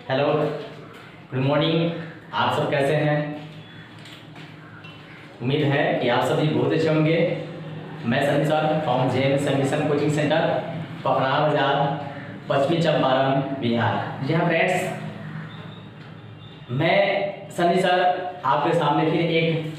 Hello, good morning. आप सब कैसे हैं? उम्मीद है कि आप सभी बहुत अच्छे होंगे। मैं Sunny sir from JM submission coaching centre, पकड़ा बाजार, पश्चिमी चंपारण, बिहार। जी हाँ फ्रेंड्स, मैं सनी सर आपके सामने फिर एक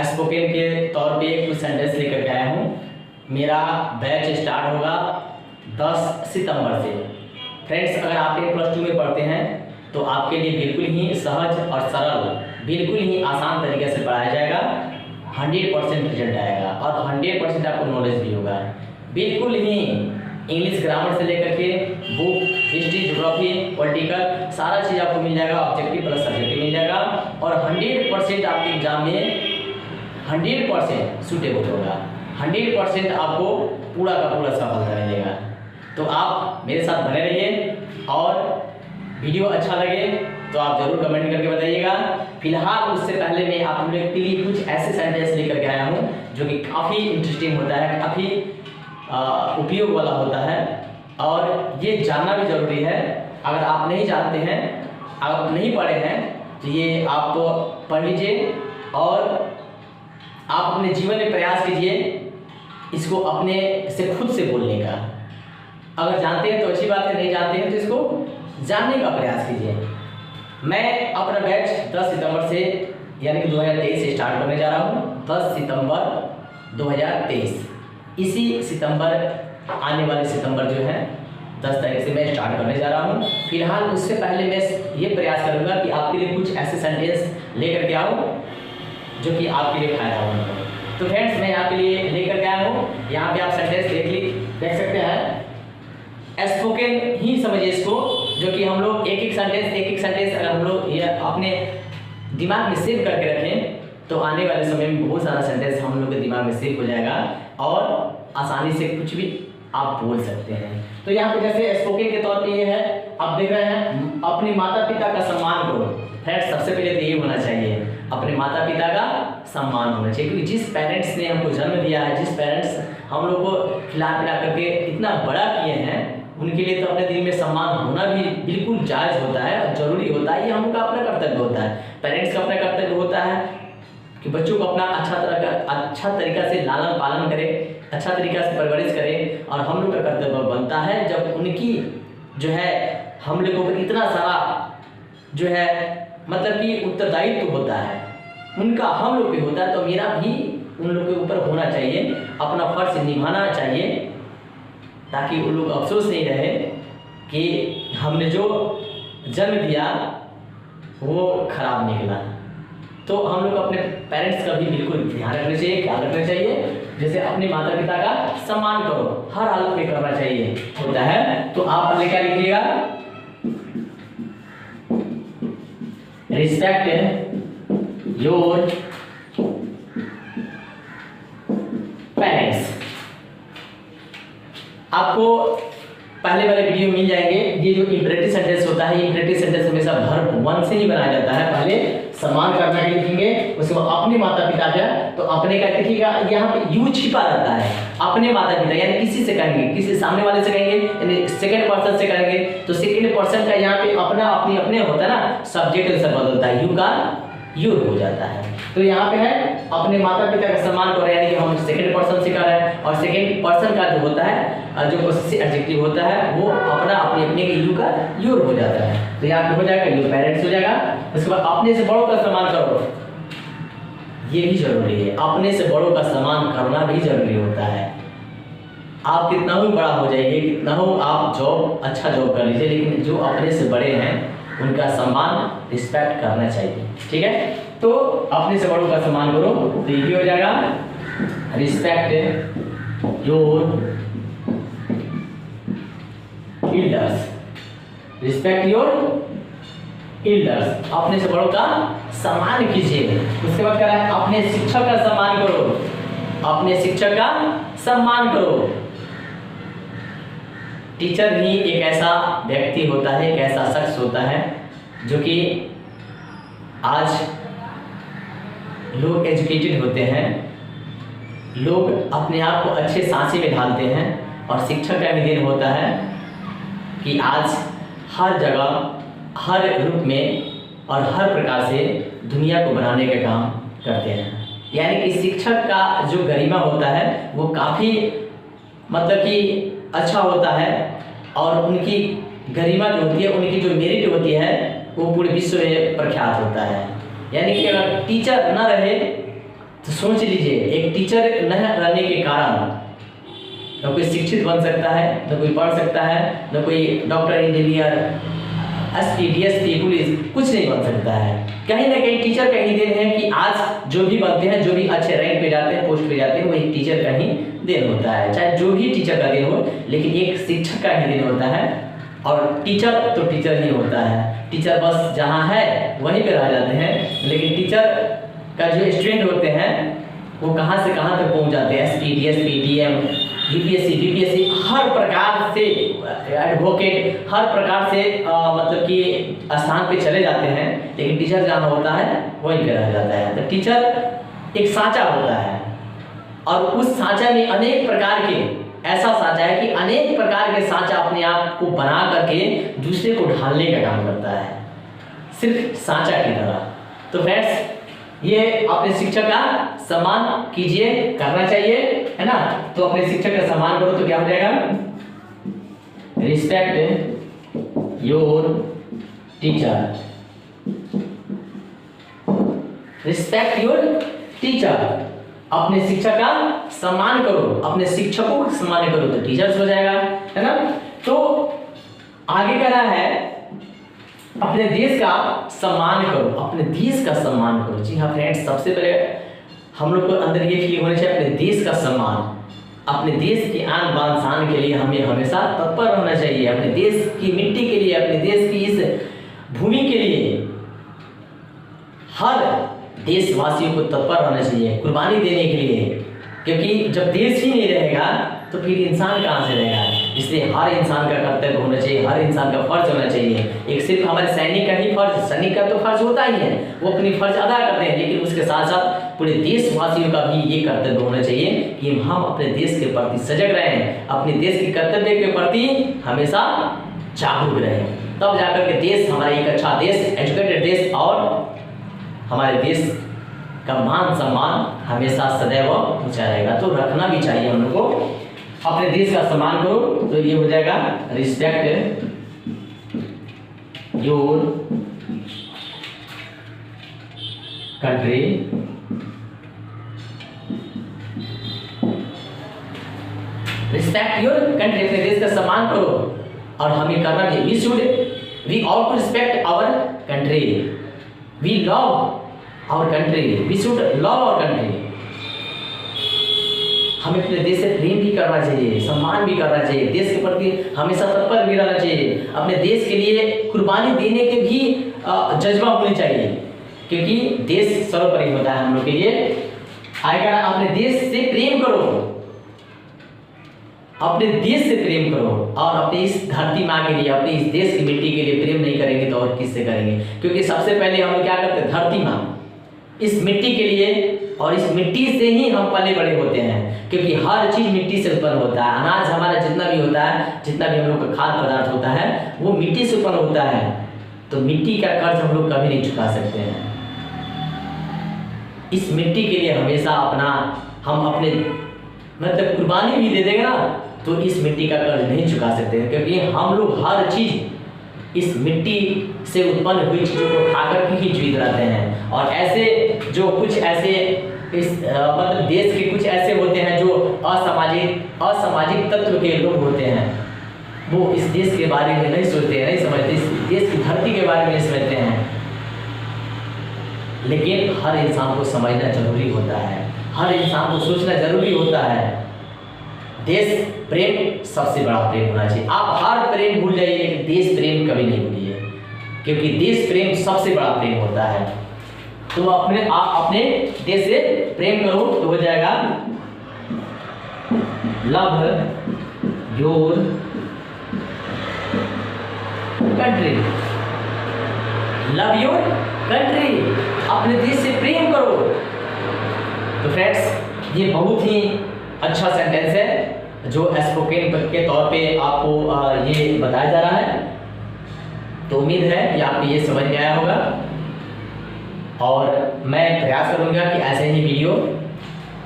स्पोकन के तौर पे कुछ सेंटेंस लेकर के आया हूँ। मेरा बैच स्टार्ट होगा 10 सितंबर से। फ्रेंड्स, अगर आप +2 में पढ़ते हैं तो आपके लिए बिल्कुल ही सहज और सरल, बिल्कुल ही आसान तरीके से पढ़ाया जाएगा। 100% रिजल्ट आएगा और 100% आपको नॉलेज भी होगा। बिल्कुल ही इंग्लिश ग्रामर से लेकर के बुक, हिस्ट्री, ज्योग्राफी, पॉलिटिकल सारा चीज़ आपको मिल जाएगा। ऑब्जेक्टिव प्लस सब्जेक्टिव मिल जाएगा और 100% आपके एग्जाम में 100% सूटेबल होगा। 100% आपको पूरा का पूरा सफलता मिलेगा। तो आप मेरे साथ बने रहिए और वीडियो अच्छा लगे तो आप जरूर कमेंट करके बताइएगा। फिलहाल उससे पहले मैं आप लोगों के लिए कुछ ऐसे सेंटेंस लेकर के आया हूँ जो कि काफ़ी इंटरेस्टिंग होता है, काफ़ी उपयोग वाला होता है और ये जानना भी ज़रूरी है। अगर आप नहीं जानते हैं, अगर नहीं पढ़े हैं तो ये आप पढ़ लीजिए और आप अपने जीवन में प्रयास कीजिए इसको अपने से खुद से बोलने का। अगर जानते हैं तो अच्छी बात है, नहीं जानते हैं तो इसको जानने का प्रयास कीजिए। मैं अपना बैच 10 सितंबर से यानी कि 2023 से स्टार्ट करने जा रहा हूँ। 10 सितंबर 2023, इसी सितंबर, आने वाले सितंबर जो है 10 तारीख से मैं स्टार्ट करने जा रहा हूँ। फिलहाल उससे पहले मैं ये प्रयास करूँगा कि आपके लिए कुछ ऐसे सेंटेंस लेकर के आऊँ जो कि आपके लिए फायदामंद हो। तो फ्रेंड्स, मैं आपके लिए लेकर के आया हूँ। यहाँ पे आप सेंटेंस देख सकते हैं। स्पोकन ही समझिए इसको, जो कि हम लोग एक एक सेंटेंस अगर हम लोग ये अपने दिमाग में सेव करके रखें तो आने वाले समय में बहुत सारा सेंटेंस हम लोग के दिमाग में सेव हो जाएगा और आसानी से कुछ भी आप बोल सकते हैं। तो यहाँ पे जैसे स्पोकन के तौर पे ये है, आप देख रहे हैं, अपने माता पिता का सम्मान करो। फ्रेंड्स, सबसे पहले तो ये होना चाहिए, अपने माता पिता का सम्मान होना चाहिए, क्योंकि जिस पेरेंट्स ने हमको जन्म दिया है, जिस पेरेंट्स हम लोग को खिला पिला करके इतना बड़ा किए हैं, उनके लिए तो अपने दिल में सम्मान होना भी बिल्कुल जायज़ होता है और ज़रूरी होता है। ये हम लोग का अपना कर्तव्य होता है। पेरेंट्स का अपना कर्तव्य होता है कि बच्चों को अपना अच्छा तरीका से लालन पालन करे, अच्छा तरीका से परवरिश करे। और हम लोग का कर्तव्य बनता है जब उनकी जो है हम लोगों पर इतना सारा जो है मतलब कि उत्तरदायित्व होता है, उनका हम लोग पे होता है, तो मेरा भी उन लोग के ऊपर होना चाहिए, अपना फर्ज निभाना चाहिए, ताकि उन लोग अफसोस नहीं रहे कि हमने जो जन्म दिया वो खराब निकला। तो हम लोग अपने पेरेंट्स का भी बिल्कुल ध्यान रखना चाहिए, ख्याल रखना चाहिए। जैसे अपने माता पिता का सम्मान करो, हर हालत में करना चाहिए होता है। तो आप क्या लिखिएगा, रिस्पेक्ट योर पेरेंट्स। आपको पहले वाले वीडियो मिल जाएंगे। ये जो इंपरेटिव सेंटेंस होता है, इंपरेटिव सेंटेंस हमेशा वर्ब 1 से ही बनाया जाता है। पहले सम्मान करना के लिखेंगे, उसके बाद अपने माता पिता का, तो अपने का लिखिएगा, यहाँ पे यू छिपा रहता है। अपने माता पिता यानी किसी से कहेंगे, किसी सामने वाले से कहेंगे, यानी सेकंड पर्सन से करेंगे, तो सेकंड पर्सन का यहाँ पे अपना अपने होता है ना, सब्जेक्ट से बदलता है, यू का यूर हो जाता है। तो यहाँ पे है अपने माता पिता का सम्मान करो, यानी कि हम सेकंड पर्सन से कर रहे हैं और सेकंड पर्सन का जो होता है, जो पोसेसिव एडजेक्टिव होता है, वो अपने के यू का यूर हो जाता है। तो यहाँ पे हो जाएगा योर पेरेंट्स हो जाएगा। उसके बाद अपने से बड़ों का सम्मान करो, ये भी जरूरी है। अपने से बड़ों का सम्मान करना भी जरूरी होता है। आप कितना ही बड़ा हो जाइए, कितना हो आप अच्छा जॉब कर लीजिए, लेकिन जो अपने से बड़े हैं उनका सम्मान, रिस्पेक्ट करना चाहिए। ठीक है, तो अपने से बड़ों का सम्मान करो, तो ये हो जाएगा respect your elders. Respect your elders, अपने से बड़ों का सम्मान कीजिए। उसके बाद क्या है, अपने शिक्षक का सम्मान करो, अपने शिक्षक का सम्मान करो। टीचर ही एक ऐसा व्यक्ति होता है, एक ऐसा शख्स होता है जो कि आज लोग एजुकेटेड होते हैं, लोग अपने आप को अच्छे सांचे में ढालते हैं और शिक्षक का भी दिन होता है कि आज हर जगह, हर रूप में और हर प्रकार से दुनिया को बनाने का काम करते हैं। यानी कि शिक्षक का जो गरिमा होता है वो काफ़ी मतलब कि अच्छा होता है, और उनकी गरिमा जो होती है, उनकी जो मेरिट होती है वो पूरे विश्व में प्रख्यात होता है। यानी कि अगर टीचर न रहे तो सोच लीजिए, एक टीचर न रहने के कारण न कोई शिक्षित बन सकता है, न कोई पढ़ सकता है, न कोई doctor, engineer, SP, DSP, police कुछ नहीं बन सकता है। कहीं ना कहीं टीचर का ही देन है कि आज जो भी बनते हैं, जो भी अच्छे रैंक पे जाते हैं, पोस्ट पे जाते हैं, वो एक टीचर का ही देन होता है। चाहे जो भी टीचर का देन हो, लेकिन एक शिक्षक का ही देन होता है। और टीचर तो टीचर ही होता है। टीचर बस जहाँ है वहीं पे रह जाते हैं, लेकिन टीचर का जो स्टूडेंट होते हैं वो कहाँ से कहाँ तक पहुँच जाते हैं। SP, DSP, DM, UPSC, BPSC, हर प्रकार से एडवोकेट, हर प्रकार से मतलब कि स्थान पे चले जाते हैं, लेकिन टीचर जहाँ होता है वहीं पे रह जाता है। तो टीचर एक सांचा होता है, और उस सांचा में अनेक प्रकार के, ऐसा सांचा है कि अनेक प्रकार के सांचा अपने आप को बना करके दूसरे को ढालने का काम करता है, सिर्फ सांचा की तरह। तो फ्रेंड्स, ये अपने शिक्षक का सम्मान कीजिए, करना चाहिए, है ना। तो अपने शिक्षक का सम्मान करो तो क्या हो जाएगा, respect your teacher, respect your teacher. अपने शिक्षक का सम्मान करो, अपने शिक्षकों का सम्मान करो तो टीचर्स हो जाएगा, है ना। तो आगे कह रहा है अपने देश का सम्मान करो, अपने देश का सम्मान करो। जी हाँ फ्रेंड्स, सबसे पहले हम लोग को अंदर ये फीलिंग होनी चाहिए अपने देश का सम्मान, अपने देश की आन बान शान के लिए हमें हमेशा तत्पर होना चाहिए। अपने देश की मिट्टी के लिए, अपने देश की इस भूमि के लिए हर देशवासियों को तत्पर होना चाहिए, कुर्बानी देने के लिए। क्योंकि जब देश ही नहीं रहेगा तो फिर इंसान कहाँ से रहेगा। इसलिए हर इंसान का कर्तव्य होना चाहिए, हर इंसान का फर्ज होना चाहिए। एक सिर्फ हमारे सैनिक का ही फर्ज, सैनिक का तो फर्ज होता ही है, वो अपनी फर्ज अदा करते हैं, लेकिन उसके साथ साथ पूरे देशवासियों का भी ये कर्तव्य होना चाहिए कि हम अपने देश के प्रति सजग रहें, अपने देश के कर्तव्य के प्रति हमेशा जागरूक रहें। तब जाकर के देश हमारा एक अच्छा देश, एजुकेटेड देश, और हमारे देश का मान सम्मान हमेशा सदैव ऊंचा रहेगा। तो रखना भी चाहिए हम लोग को। अपने देश का सम्मान करो तो ये हो जाएगा respect your country, respect your country, अपने देश का सम्मान करो। और हमें करना भी, we all to respect our country, we love our country, we should love our country. हमें अपने देश से प्रेम भी करना चाहिए, सम्मान भी करना चाहिए, देश के प्रति हमेशा तत्पर भी रहना चाहिए, अपने देश के लिए कुर्बानी देने के भी जज्बा होनी चाहिए, क्योंकि देश सर्वोपरि होता है हम लोग के लिए। आएगा अपने देश से प्रेम करो, अपने देश से प्रेम करो, और अपनी इस धरती माँ के लिए, अपनी इस देश की मिट्टी के लिए प्रेम नहीं करेंगे तो और किससे करेंगे। क्योंकि सबसे पहले हम लोग क्या करते हैं, धरती माँ, इस मिट्टी के लिए, और इस मिट्टी से ही हम पले बड़े होते हैं। क्योंकि हर चीज मिट्टी से उत्पन्न होता है, अनाज हमारा जितना भी होता है, जितना भी हम लोग का खाद्य पदार्थ होता है, वो मिट्टी से उत्पन्न होता है। तो मिट्टी का कर्ज हम लोग कभी नहीं चुका सकते हैं। इस मिट्टी के लिए हमेशा अपना, हम अपने मतलब कुर्बानी भी दे देंगे ना, तो इस मिट्टी का कर्ज नहीं चुका सकते हैं। क्योंकि हम लोग हर चीज इस मिट्टी से उत्पन्न हुई चीजों को खाकर के ही जीवित रहते हैं। और ऐसे जो कुछ ऐसे इस मतलब देश के कुछ ऐसे होते हैं जो असामाजिक तत्व के लोग होते हैं, वो इस देश के बारे में नहीं सोचते, नहीं समझते, इस देश की धरती के बारे में नहीं समझते हैं। लेकिन हर इंसान को समझना जरूरी होता है, हर इंसान को सोचना जरूरी होता है। देश प्रेम सबसे बड़ा प्रेम होना चाहिए। आप हर प्रेम भूल जाइए, लेकिन देश प्रेम कभी नहीं भूलिए, क्योंकि देश प्रेम सबसे बड़ा प्रेम होता है। तो आप अपने देश से प्रेम करो तो हो जाएगा love your country, love your country, अपने देश से प्रेम करो। तो फ्रेंड्स, ये बहुत ही अच्छा सेंटेंस है जो स्पोकन के तौर पे आपको ये बताया जा रहा है। तो उम्मीद है कि आपको ये समझ में आया होगा, और मैं प्रयास करूंगा कि ऐसे ही वीडियो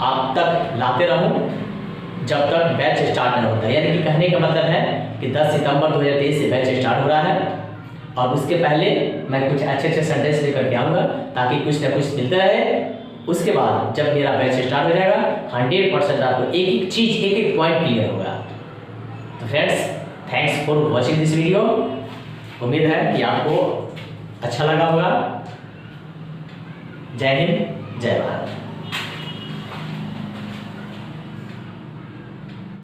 आप तक लाते रहूं जब तक बैच स्टार्ट नहीं होता। यानी कि कहने का मतलब है कि 10 सितंबर 2023 से बैच स्टार्ट हो रहा है, और उसके पहले मैं कुछ अच्छे अच्छे सेंटेंस लेकर के आऊँगा ताकि कुछ ना कुछ मिलता रहे। उसके बाद जब मेरा बैच स्टार्ट हो जाएगा 100% आपको एक एक चीज़, एक एक पॉइंट क्लियर होगा। तो friends, thanks for watching this video. उम्मीद है कि आपको अच्छा लगा होगा। जय हिंद, जय भारत।